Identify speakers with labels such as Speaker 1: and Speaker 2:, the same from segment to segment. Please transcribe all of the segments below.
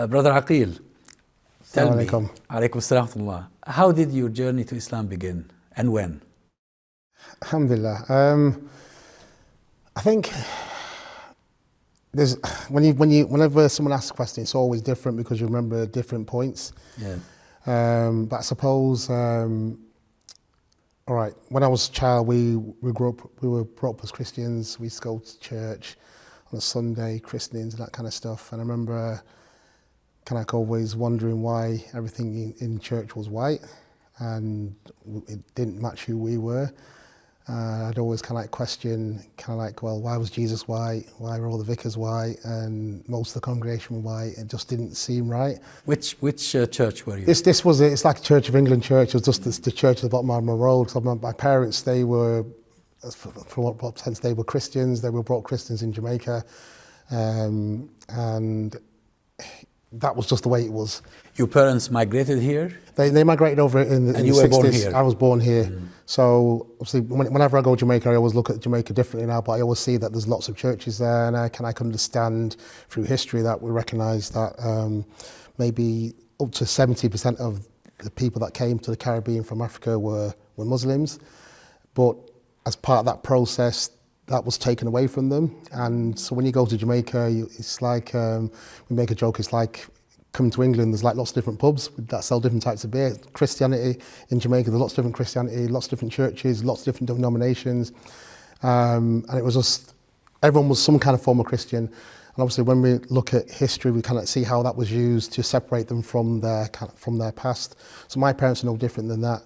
Speaker 1: Brother Aqeel, tell me,
Speaker 2: Alaikum.
Speaker 1: Alaikum assalam wa rahmatullah. How did your journey to Islam begin and when?
Speaker 2: Alhamdulillah. I think there's whenever someone asks a question, it's always different because you remember different points.
Speaker 1: Yeah.
Speaker 2: But I suppose, all right, when I was a child, we were brought up as Christians. We used to go to church on a Sunday, christenings and that kind of stuff. And I remember kind of like always wondering why everything in church was white and it didn't match who we were. I'd always kind of like question, kind of like, well, why was Jesus white? Why were all the vicars white? And most of the congregation were white. It just didn't seem right.
Speaker 1: Which church were you?
Speaker 2: It's like a Church of England church. It was just the church at the bottom of my road. So my parents, they were, for what sense, they were Christians. They were brought Christians in Jamaica. And that was just the way it was.
Speaker 1: Your parents migrated here?
Speaker 2: They migrated over in the 60s.
Speaker 1: Born here?
Speaker 2: I was born here. So obviously whenever I go to Jamaica, I always look at Jamaica differently now, but I always see that there's lots of churches there, and I can understand through history that we recognise that maybe up to 70% of the people that came to the Caribbean from Africa were Muslims. But as part of that process, that was taken away from them. And so when you go to Jamaica, it's like, we make a joke, it's like coming to England, there's like lots of different pubs that sell different types of beer. Christianity in Jamaica, there's lots of different Christianity, lots of different churches, lots of different denominations. And it was just, everyone was some kind of form of Christian. And obviously when we look at history, we kind of see how that was used to separate them from their past. So my parents are no different than that.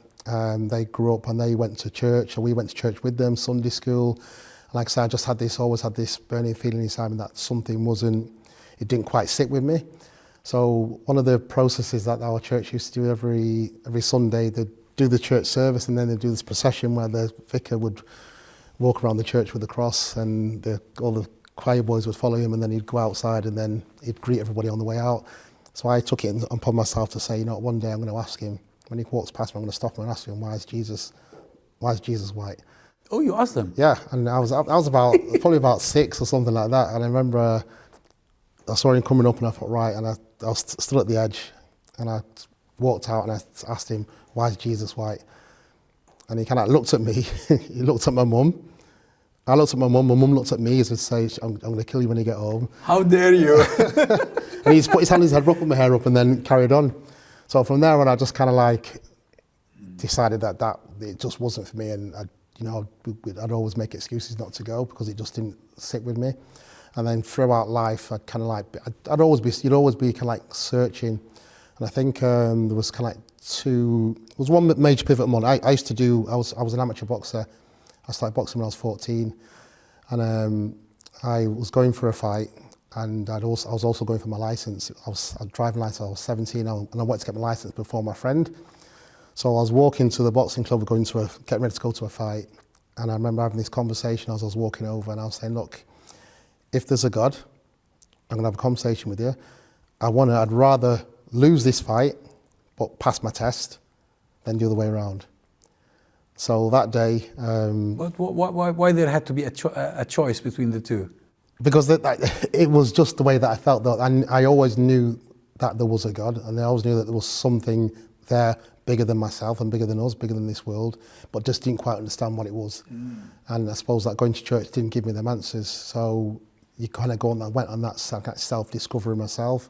Speaker 2: They grew up and they went to church, and we went to church with them, Sunday school. And like I said, I just always had this burning feeling inside me that something it didn't quite sit with me. So one of the processes that our church used to do every Sunday, they'd do the church service and then they'd do this procession where the vicar would walk around the church with the cross, and all the choir boys would follow him, and then he'd go outside and then he'd greet everybody on the way out. So I took it upon myself to say, one day I'm going to ask him, when he walks past me, I'm going to stop him and ask him, why is Jesus white?
Speaker 1: Oh, you asked them?
Speaker 2: Yeah, and I was about probably about 6 or something like that, and I remember I saw him coming up and I thought, right, and I was still at the edge, and I walked out and I asked him, why is Jesus white? And he kind of looked at me, he looked at my mum, I looked at my mum looked at me as if to say, I'm going to kill you when you get home.
Speaker 1: How dare you?
Speaker 2: And he's put his hand on his head, ruffled my hair up, and then carried on. So from there on, I just kind of like decided that it just wasn't for me, and I'd always make excuses not to go because it just didn't sit with me. And then throughout life, you'd always be kind of like searching. And I think there was kind of like there was one major pivot moment. I was an amateur boxer. I started boxing when I was 14. And I was going for a fight, and I was also going for my license. I was driving license, I was 17, and I wanted to get my license before my friend. So I was walking to the boxing club, getting ready to go to a fight. And I remember having this conversation as I was walking over, and I was saying, look, if there's a God, I'm going to have a conversation with you. I'd rather lose this fight, but pass my test, than the other way around. So that day...
Speaker 1: Why there had to be a choice between the two?
Speaker 2: Because it was just the way that I felt. And I always knew that there was a God, and I always knew that there was something there bigger than myself and bigger than us, bigger than this world, but just didn't quite understand what it was. And I suppose that going to church didn't give me them answers. So you kind of went on that self-discovery myself,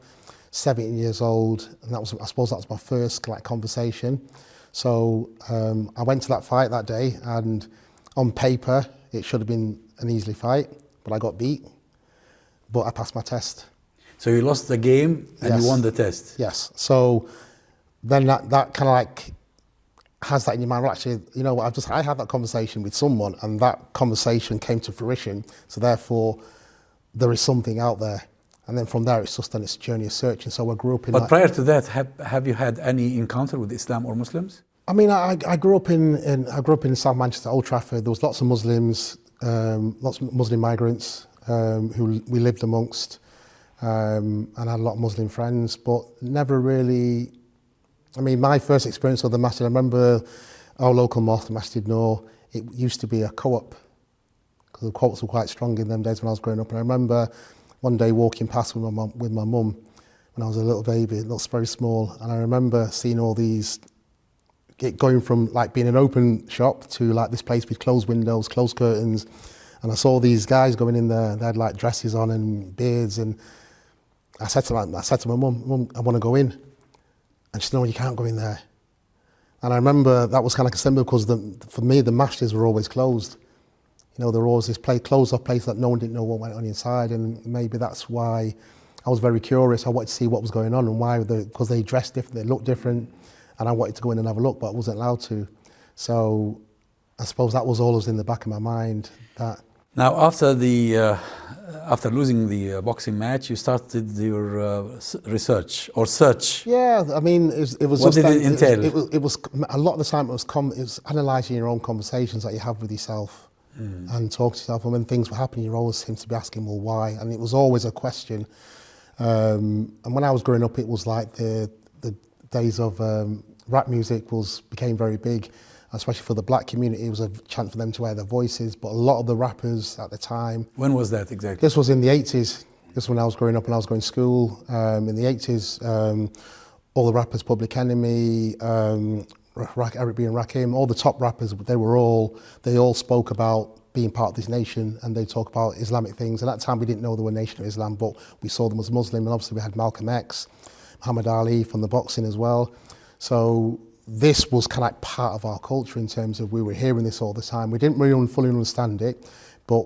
Speaker 2: 17 years old, and I suppose that was my first conversation. So I went to that fight that day, and on paper it should have been an easy fight, but I got beat, but I passed my test.
Speaker 1: So you lost the game and
Speaker 2: Yes.
Speaker 1: You won the test?
Speaker 2: Yes. So then that kind of like has that in your mind. Well, actually, I had that conversation with someone, and that conversation came to fruition. So therefore, there is something out there. And then from there, it's a journey of searching. So I grew up in.
Speaker 1: But prior to that, have you had any encounter with Islam or Muslims?
Speaker 2: I mean, I grew up in South Manchester, Old Trafford. There was lots of Muslims, lots of Muslim migrants who we lived amongst, and I had a lot of Muslim friends, but never really. I mean, my first experience with the masjid, I remember our local mosque, the Masjid Noor, it used to be a co-op, because the co-ops were quite strong in them days when I was growing up. And I remember one day walking past with my mum, when I was a little baby. It looks very small. And I remember seeing all these, it going from like being an open shop to like this place with closed windows, closed curtains. And I saw these guys going in there. They had like dresses on and beards. And I said to my mum, I want to go in. And she said, no, you can't go in there. And I remember that was kind of like a symbol because for me, the masters were always closed. You know, there was always this closed off place that no one didn't know what went on inside. And maybe that's why I was very curious. I wanted to see what was going on and why, because they dressed different, they looked different. And I wanted to go in and have a look, but I wasn't allowed to. So I suppose that was always in the back of my mind. That
Speaker 1: now, after losing the boxing match, you started your research or search.
Speaker 2: Yeah, I mean, it was.
Speaker 1: What
Speaker 2: just
Speaker 1: did it entail?
Speaker 2: It was a lot of the time. It was analysing your own conversations that you have with yourself and talk to yourself. And when things were happening, you always seem to be asking, well, why? And it was always a question. And when I was growing up, it was like the days of rap music became very big. Especially for the black community, it was a chance for them to wear their voices. But a lot of the rappers at the time...
Speaker 1: When was that exactly?
Speaker 2: This was in the 80s. This was when I was growing up and I was going to school. In the 80s, all the rappers, Public Enemy, Eric B and Rakim, all the top rappers, they all spoke about being part of this nation, and they talk about Islamic things. And at that time, we didn't know they were a nation of Islam, but we saw them as Muslim. And obviously, we had Malcolm X, Muhammad Ali from the boxing as well. So this was kind of like part of our culture in terms of we were hearing this all the time. We didn't really fully understand it, but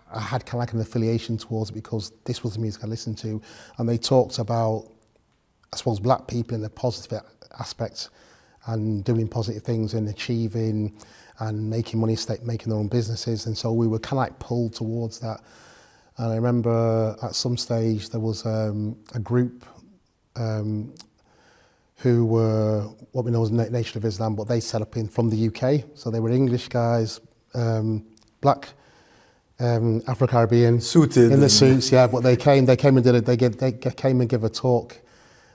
Speaker 2: I had kind of like an affiliation towards it because this was the music I listened to. And they talked about, I suppose, black people in the positive aspects and doing positive things and achieving and making money, making their own businesses. And so we were kind of like pulled towards that. And I remember at some stage there was a group who were what we know as Nation of Islam, but they set up from the UK. So they were English guys, black, Afro-Caribbean.
Speaker 1: Suited.
Speaker 2: In the suits, yeah, but they came and gave a talk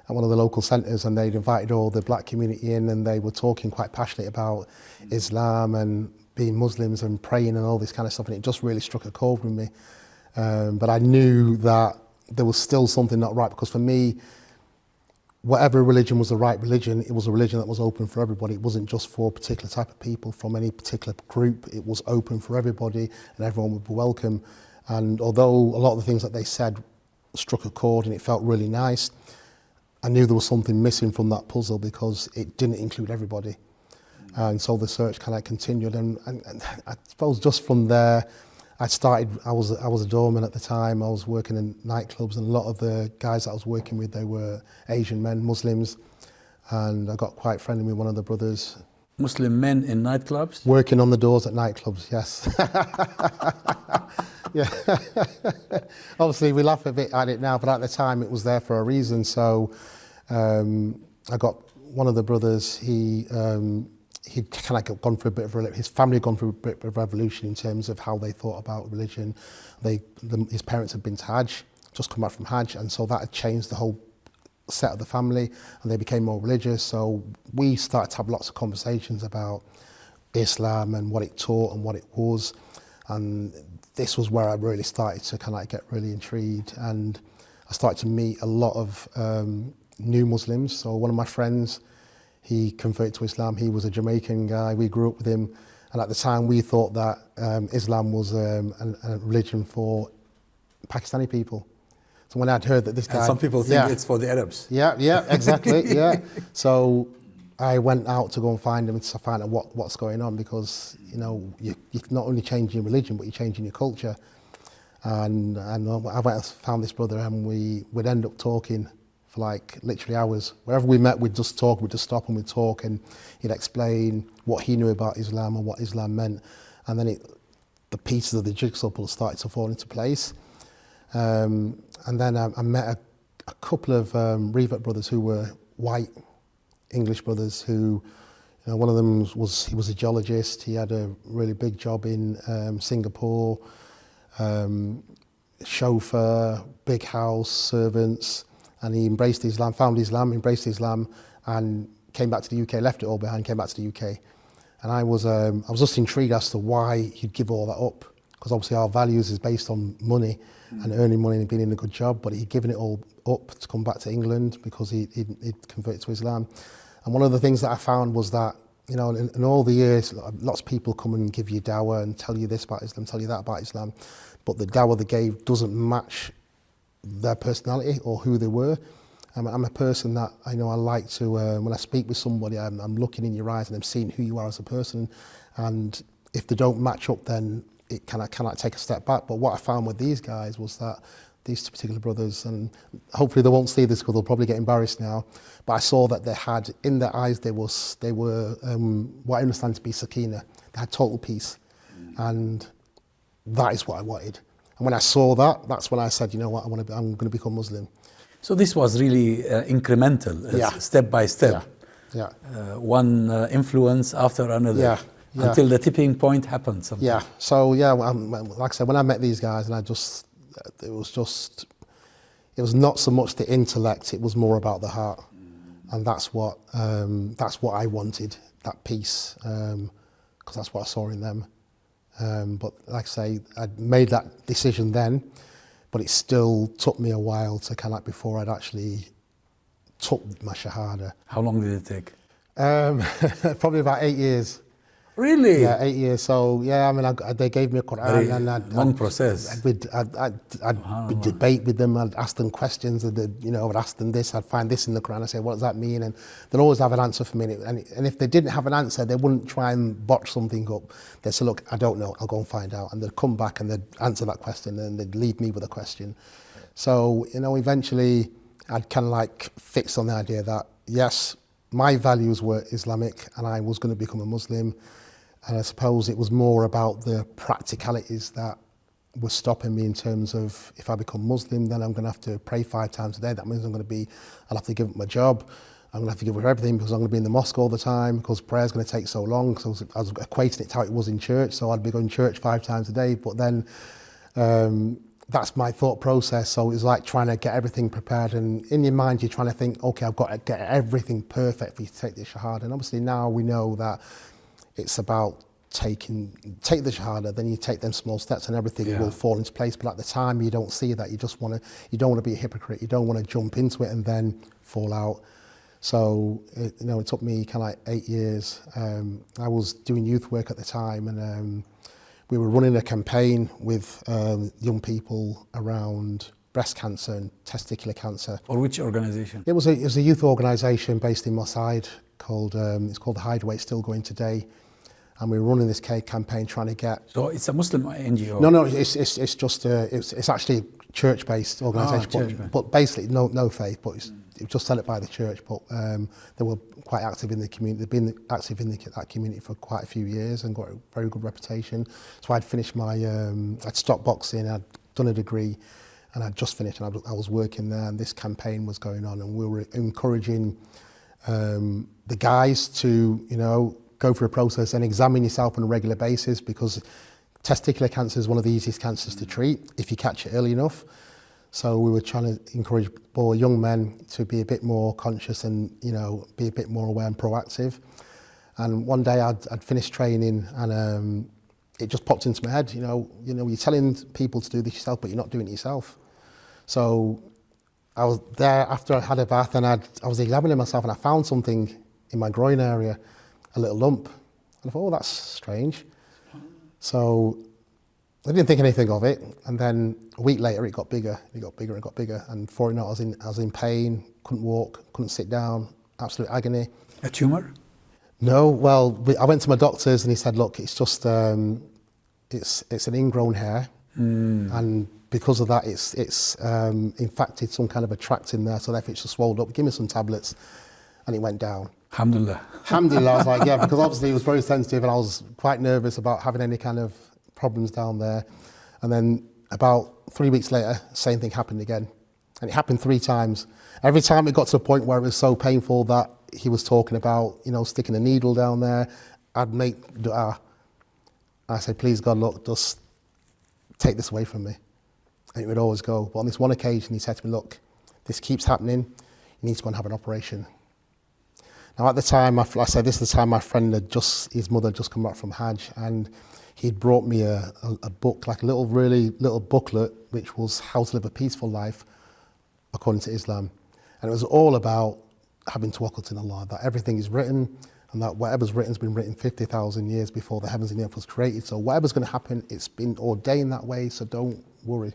Speaker 2: at one of the local centres, and they'd invited all the black community in, and they were talking quite passionately about Islam and being Muslims and praying and all this kind of stuff, and it just really struck a chord with me. But I knew that there was still something not right, because for me, whatever religion was the right religion, it was a religion that was open for everybody. It wasn't just for a particular type of people from any particular group. It was open for everybody and everyone would be welcome. And although a lot of the things that they said struck a chord and it felt really nice, I knew there was something missing from that puzzle because it didn't include everybody. And so the search kind of continued. And I suppose just from there, I was a doorman at the time. I was working in nightclubs, and a lot of the guys that I was working with, they were Asian men, Muslims, and I got quite friendly with one of the brothers.
Speaker 1: Muslim men in nightclubs?
Speaker 2: Working on the doors at nightclubs, yes. Yeah. Obviously, we laugh a bit at it now, but at the time it was there for a reason. So I got one of the brothers, he'd kind of gone through a bit of, his family had gone through a bit of revolution in terms of how they thought about religion. His parents had been to Hajj, just come back from Hajj, and so that had changed the whole set of the family, and they became more religious. So we started to have lots of conversations about Islam and what it taught and what it was, and this was where I really started to kind of like get really intrigued, and I started to meet a lot of new Muslims. So one of my friends, he converted to Islam. He was a Jamaican guy. We grew up with him. And at the time, we thought that Islam was a religion for Pakistani people. So when I'd heard that this guy...
Speaker 1: And some people think it's for the Arabs.
Speaker 2: Yeah, exactly, yeah. So I went out to go and find him to find out what's going on, because, you know, you're not only changing your religion, but you're changing your culture. And I went and found this brother, and we'd end up talking for like literally hours. Wherever we met, we'd just talk, we'd just stop and we'd talk, and he'd explain what he knew about Islam and what Islam meant. And then the pieces of the jigsaw puzzle started to fall into place. And then I met a couple of revert brothers who were white English brothers who, you know, one of them he was a geologist. He had a really big job in Singapore, chauffeur, big house, servants. And he embraced Islam, found Islam, embraced Islam, and came back to the UK, left it all behind, came back to the UK. And I was just intrigued as to why he'd give all that up. because obviously our values is based on money and earning money and being in a good job, but he'd given it all up to come back to England because he'd converted to Islam. And one of the things that I found was that, you know, in all the years, lots of people come and give you dawah and tell you this about Islam, tell you that about Islam, but the dawah they gave doesn't match their personality or who they were. I'm a person that I like to, when I speak with somebody, I'm looking in your eyes and I'm seeing who you are as a person. And if they don't match up, then it can I take a step back. But what I found with these guys was that these two particular brothers, and hopefully they won't see this because they'll probably get embarrassed now, but I saw that they had, in their eyes, they were what I understand to be sakina. They had total peace. And that is what I wanted. And when I saw that, that's when I said, you know what, I'm going to become Muslim.
Speaker 1: So this was really incremental, step by step.
Speaker 2: Yeah.
Speaker 1: One influence after another.
Speaker 2: Yeah.
Speaker 1: Until the tipping point happened. Something.
Speaker 2: Yeah. So like I said, when I met these guys, and it was not so much the intellect; it was more about the heart, and that's what I wanted, that peace, because that's what I saw in them. But like I say, I'd made that decision then, but it still took me a while to before I'd actually took my shahada.
Speaker 1: How long did it take?
Speaker 2: Probably about 8 years.
Speaker 1: Really?
Speaker 2: Yeah, 8 years. So yeah, I mean, they gave me a Quran, and
Speaker 1: long process.
Speaker 2: I'd debate with them. I'd ask them questions. I'd ask them this. I'd find this in the Quran. I say, what does that mean? And they'd always have an answer for me. And if they didn't have an answer, they wouldn't try and botch something up. They'd say, look, I don't know. I'll go and find out. And they'd come back and they'd answer that question, and they'd leave me with a question. So eventually, I'd fixed on the idea that yes, my values were Islamic, and I was going to become a Muslim. And I suppose it was more about the practicalities that were stopping me in terms of, if I become Muslim, then I'm going to have to pray 5 times a day. That means I'll have to give up my job. I'm going to have to give up everything because I'm going to be in the mosque all the time, because prayer's going to take so long. So I was equating it to how it was in church. So I'd be going to church 5 times a day. But then that's my thought process. So it's like trying to get everything prepared. And in your mind, you're trying to think, okay, I've got to get everything perfect for you to take the shahada. And obviously now we know that it's about take the shahada, then you take them small steps and everything will fall into place. But at the time, you don't see that. You don't want to be a hypocrite. You don't want to jump into it and then fall out. So it took me 8 years. I was doing youth work at the time, and we were running a campaign with young people around breast cancer and testicular cancer.
Speaker 1: Or which organisation?
Speaker 2: It was a youth organisation based in Moss Side called the Hideaway. It's still going today. And we were running this campaign trying to get.
Speaker 1: So it's a Muslim NGO.
Speaker 2: No, it's just it's actually a church-based organisation, but basically no faith, but it's just set up by the church. But they were quite active in the community. They've been active in that community for quite a few years and got a very good reputation. So I'd finished I'd stopped boxing. I'd done a degree, and I'd just finished. And I was working there, and this campaign was going on, and we were encouraging the guys to go through a process and examine yourself on a regular basis, because testicular cancer is one of the easiest cancers to treat if you catch it early enough. So we were trying to encourage young men to be a bit more conscious and be a bit more aware and proactive. And one day I'd finished training, and it just popped into my head. You're telling people to do this yourself, but you're not doing it yourself. So I was there after I had a bath, and I was examining myself, and I found something in my groin area. A little lump. And I thought, oh, that's strange. So I didn't think anything of it. And then a week later, it got bigger. It got bigger and got bigger. And before you know it, I was in pain, couldn't walk, couldn't sit down, absolute agony.
Speaker 1: A tumour?
Speaker 2: No, well, I went to my doctors and he said, look, it's just, it's an ingrown hair. And because of that, it's infected some kind of a tract in there. So therefore it's just swelled up. Give me some tablets. And it went down.
Speaker 1: Alhamdulillah.
Speaker 2: Alhamdulillah, I was like, yeah, because obviously it was very sensitive and I was quite nervous about having any kind of problems down there. And then about 3 weeks later, same thing happened again. And it happened 3 times. Every time it got to the point where it was so painful that he was talking about, sticking a needle down there, I'd make dua. I said, please God, look, just take this away from me. And it would always go. But on this one occasion, he said to me, look, this keeps happening. You need to go and have an operation. Now at the time, I said this is the time my friend his mother had just come back from Hajj, and he'd brought me a book, like a really little booklet, which was How to Live a Peaceful Life according to Islam. And it was all about having tawakkul in Allah, that everything is written, and that whatever's written has been written 50,000 years before the heavens and the earth was created. So whatever's going to happen, it's been ordained that way, so don't worry.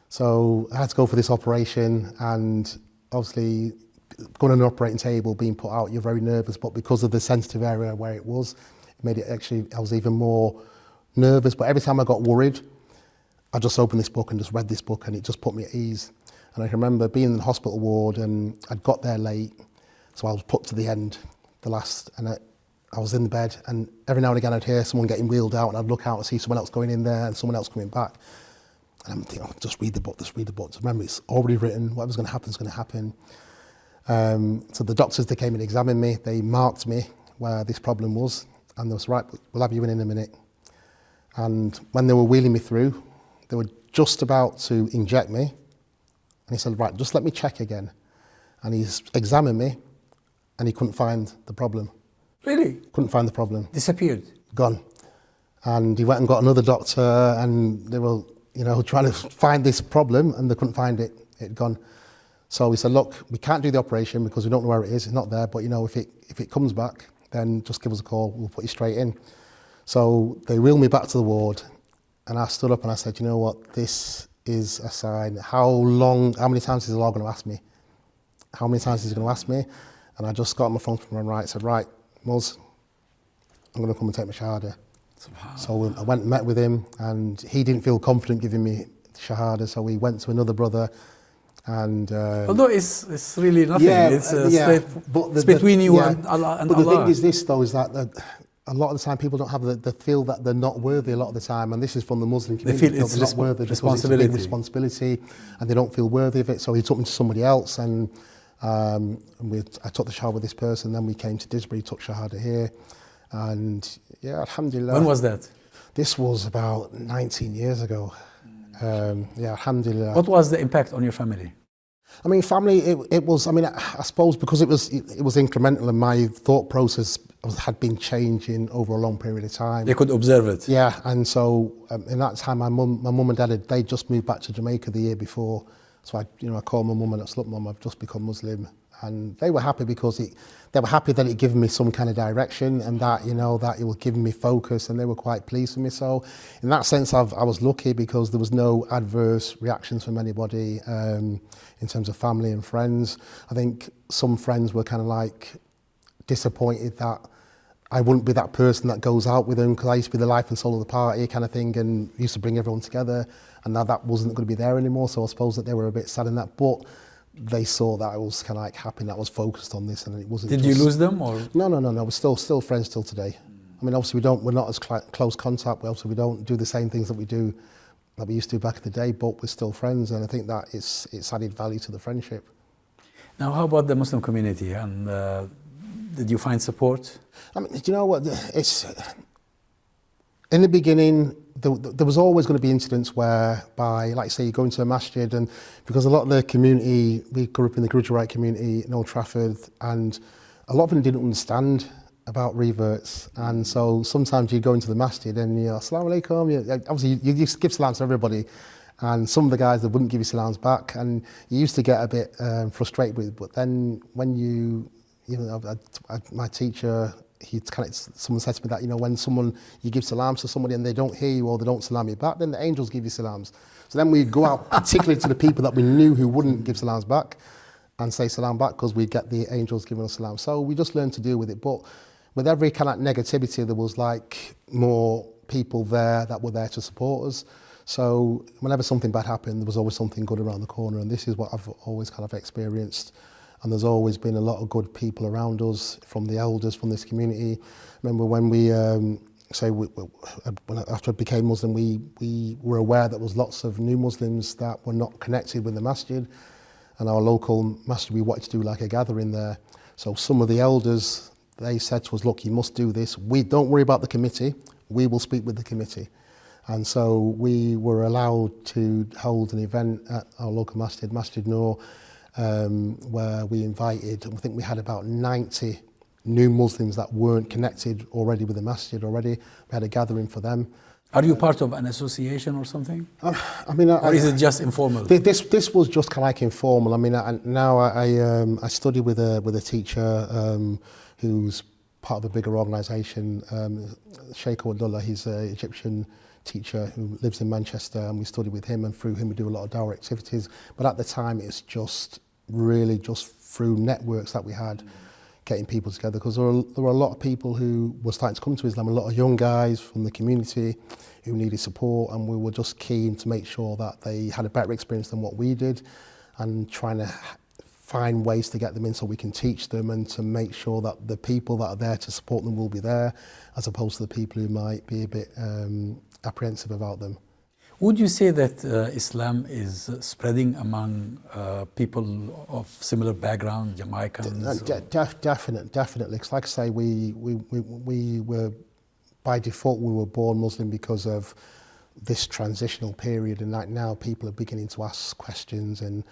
Speaker 2: So I had to go for this operation, and obviously going on an operating table, being put out, you're very nervous, but because of the sensitive area where it was, it made it actually, I was even more nervous. But every time I got worried, I just opened this book and just read this book, and it just put me at ease. And I remember being in the hospital ward, and I'd got there late, so I was put to the end, the last, and I was in the bed, and every now and again I'd hear someone getting wheeled out, and I'd look out and see someone else going in there and someone else coming back. And I'm thinking, oh, just read the book, just read the book. Just remember, it's already written, whatever's going to happen is going to happen. So the doctors, they came and examined me, they marked me where this problem was, and they was right, we'll have you in a minute. And when they were wheeling me through, they were just about to inject me, and he said, right, just let me check again. And he's examined me, and he couldn't find the problem.
Speaker 1: Really?
Speaker 2: Couldn't find the problem.
Speaker 1: Disappeared?
Speaker 2: Gone. And he went and got another doctor, and they were, trying to find this problem, and they couldn't find it. It'd gone. So he said, look, we can't do the operation because we don't know where it is. It's not there, but if it comes back, then just give us a call. We'll put you straight in. So they wheeled me back to the ward, and I stood up and I said, you know what, this is a sign. How many times is Allah going to ask me? How many times is he going to ask me? And I just got on my phone from my right, said, right, Muz, I'm going to come and take my shahada. So I went and met with him, and he didn't feel confident giving me the shahada, so we went to another brother. And
Speaker 1: although it's really nothing, it's between you and Allah.
Speaker 2: But the thing is this, though, is that a lot of the time people don't have the feel that they're not worthy a lot of the time, and this is from the Muslim community.
Speaker 1: They feel it's
Speaker 2: not worthy
Speaker 1: responsibility.
Speaker 2: It's a big responsibility, and they don't feel worthy of it. So he took me to somebody else, and I took the shahada with this person. Then we came to Disbury, took shahada here, and yeah, alhamdulillah.
Speaker 1: When was that?
Speaker 2: This was about 19 years ago. Yeah, alhamdulillah.
Speaker 1: What was the impact on your family?
Speaker 2: I mean, family, it was, I suppose because it was incremental, and my thought process had been changing over a long period of time.
Speaker 1: They could observe it.
Speaker 2: Yeah, and so in that time, my mum and dad, they just moved back to Jamaica the year before. So I called my mum and I said, look, Mum, I've just become Muslim. And they were happy because they were happy that it given me some kind of direction, and that, that it was giving me focus, and they were quite pleased with me. So in that sense, I was lucky because there was no adverse reactions from anybody in terms of family and friends. I think some friends were kind of like disappointed that I wouldn't be that person that goes out with them, because I used to be the life and soul of the party kind of thing, and used to bring everyone together, and now that wasn't going to be there anymore. So I suppose that they were a bit sad in that, but they saw that I was kind of like happy and I was focused on this, and it wasn't.
Speaker 1: Did you lose them, or?
Speaker 2: No. We're still friends till today. I mean, obviously we're not as close contact. We don't do the same things that we used to do back in the day, but we're still friends, and I think that it's added value to the friendship.
Speaker 1: Now, how about the Muslim community? And did you find support?
Speaker 2: I mean, do you know what? In the beginning, there was always going to be incidents whereby, like you say, you go into a masjid, and because a lot of the community, we grew up in the Gujarati community in Old Trafford, and a lot of them didn't understand about reverts, and so sometimes you go into the masjid and you're Assalamu alaikum, obviously you just give salams to everybody, and some of the guys that wouldn't give you salams back, and you used to get a bit frustrated with it. But then when my teacher, someone said to me that, when you give salams to somebody and they don't hear you or they don't salam you back, then the angels give you salams. So then we'd go out, particularly to the people that we knew who wouldn't give salams back, and say salam back, because we'd get the angels giving us salam. So we just learned to deal with it. But with every kind of negativity, there was like more people there that were there to support us. So whenever something bad happened, there was always something good around the corner, and this is what I've always kind of experienced. And there's always been a lot of good people around us, from the elders, from this community. I remember when after I became Muslim, we were aware that there was lots of new Muslims that were not connected with the masjid. And our local masjid, we wanted to do like a gathering there. So some of the elders, they said to us, look, you must do this. We don't worry about the committee. We will speak with the committee. And so we were allowed to hold an event at our local masjid, Masjid Noor, where we invited, I think we had about 90 new Muslims that weren't connected already with the masjid already. We had a gathering for them.
Speaker 1: Are you part of an association or something?
Speaker 2: I mean,
Speaker 1: or is it just informal?
Speaker 2: This was just kind of like informal. I mean, I study with a teacher who's part of a bigger organisation. Sheikh Abdullah, he's an Egyptian teacher who lives in Manchester, and we study with him, and through him we do a lot of dawah activities. But at the time, it's just really just through networks that we had, getting people together, because there were a lot of people who were starting to come to Islam, a lot of young guys from the community who needed support, and we were just keen to make sure that they had a better experience than what we did, and trying to find ways to get them in so we can teach them, and to make sure that the people that are there to support them will be there, as opposed to the people who might be a bit apprehensive about them.
Speaker 1: Would you say that Islam is spreading among people of similar background, Jamaicans?
Speaker 2: Definitely. Because like I say, we were, by default, we were born Muslim because of this transitional period, and like now people are beginning to ask questions, and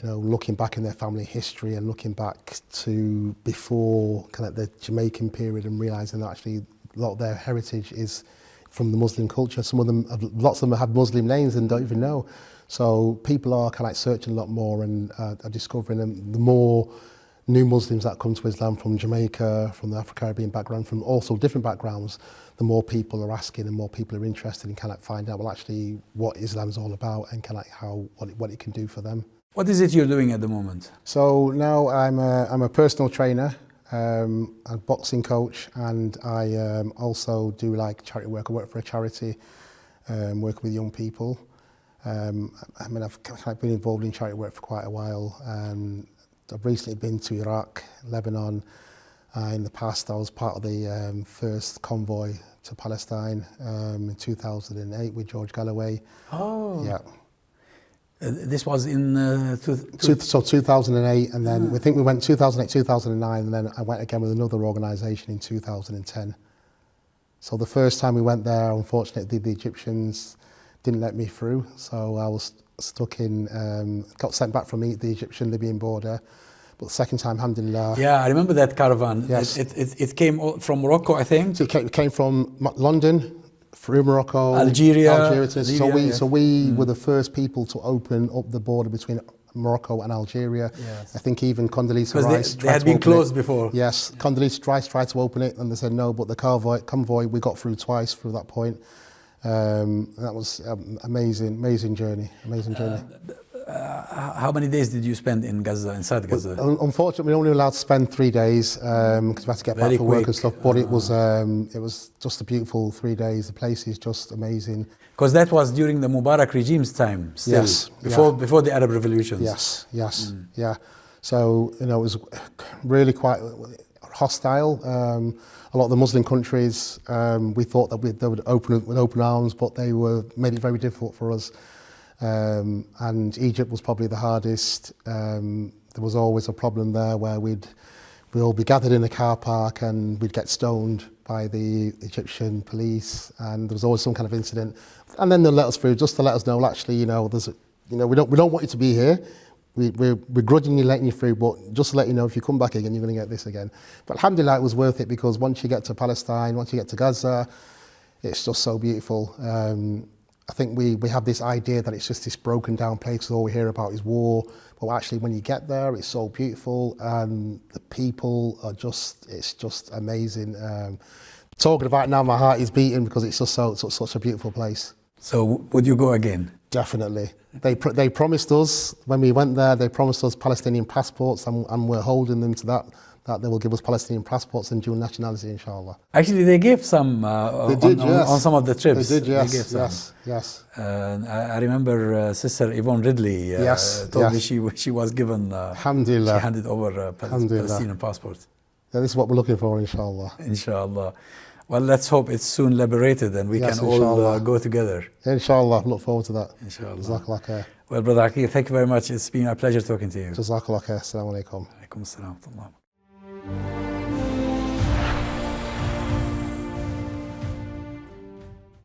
Speaker 2: looking back in their family history and looking back to before kind of the Jamaican period, and realising that actually a lot of their heritage is from the Muslim culture. Some of them, lots of them have Muslim names and don't even know. So people are kind of like searching a lot more, and are discovering them. The more new Muslims that come to Islam from Jamaica, from the Afro-Caribbean background, from also different backgrounds, the more people are asking and more people are interested in kind of finding out, well, actually what Islam's all about, and kind of like what it can do for them.
Speaker 1: What is it you're doing at the moment?
Speaker 2: So now I'm a personal trainer, a boxing coach, and I also do like charity work. I work for a charity, working with young people. I mean, I've been involved in charity work for quite a while. I've recently been to Iraq, Lebanon. In the past, I was part of the first convoy to Palestine in 2008 with George Galloway.
Speaker 1: Oh.
Speaker 2: Yeah.
Speaker 1: This was in
Speaker 2: 2008, and then I think we went 2008, 2009, and then I went again with another organisation in 2010. So the first time we went there, unfortunately, the Egyptians didn't let me through, so I was stuck in, got sent back from the Egyptian-Libyan border. But the second time, alhamdulillah.
Speaker 1: Yeah, I remember that caravan.
Speaker 2: Yes.
Speaker 1: It came from Morocco, I think.
Speaker 2: So it came from London, through Morocco,
Speaker 1: Algeria.
Speaker 2: So we were the first people to open up the border between Morocco and Algeria.
Speaker 1: Yes.
Speaker 2: I think even Condoleezza
Speaker 1: Because
Speaker 2: Rice
Speaker 1: they had been closed before.
Speaker 2: Yes, Condoleezza Rice tried to open it, and they said no. But the convoy we got through twice through that point. That was amazing journey.
Speaker 1: How many days did you spend in Gaza, inside Gaza?
Speaker 2: Unfortunately, we were only allowed to spend 3 days because we had to get back for work and stuff. But it was just a beautiful 3 days. The place is just amazing.
Speaker 1: Because that was during the Mubarak regime's time, still,
Speaker 2: yes,
Speaker 1: before the Arab revolutions.
Speaker 2: Yes, yeah. So it was really quite hostile. A lot of the Muslim countries, we thought that they would open with open arms, but they made it very difficult for us. And Egypt was probably the hardest. There was always a problem there where we'd all be gathered in a car park and we'd get stoned by the Egyptian police, and there was always some kind of incident. And then they'll let us through just to let us know, well, actually, we don't want you to be here. We're grudgingly letting you through, but just to let you know, if you come back again, you're going to get this again. But alhamdulillah, it was worth it, because once you get to Palestine, once you get to Gaza, it's just so beautiful. I think we have this idea that it's just this broken down place, all we hear about is war. But actually, when you get there, it's so beautiful, and the people are it's just amazing. Talking about it now, my heart is beating because it's just such a beautiful place.
Speaker 1: So would you go again?
Speaker 2: Definitely. They promised us, when we went there, they promised us Palestinian passports, and we're holding them to that they will give us Palestinian passports and dual nationality, inshallah.
Speaker 1: Actually, they gave some on some of the trips.
Speaker 2: They did, yes.
Speaker 1: They gave some.
Speaker 2: Yes.
Speaker 1: I remember Sister Yvonne Ridley told me she was given,
Speaker 2: alhamdulillah.
Speaker 1: She handed over Palestinian passport.
Speaker 2: Yeah, this is what we're looking for, inshallah.
Speaker 1: Inshallah. Well, let's hope it's soon liberated and we can all go together.
Speaker 2: Inshallah, look forward to that.
Speaker 1: Inshallah.
Speaker 2: Jazakallah khair.
Speaker 1: Well, Brother Aqeel, thank you very much. It's been a pleasure talking to you.
Speaker 2: Jazakallah khair. Assalamu alaikum.
Speaker 1: Alaikum assalam.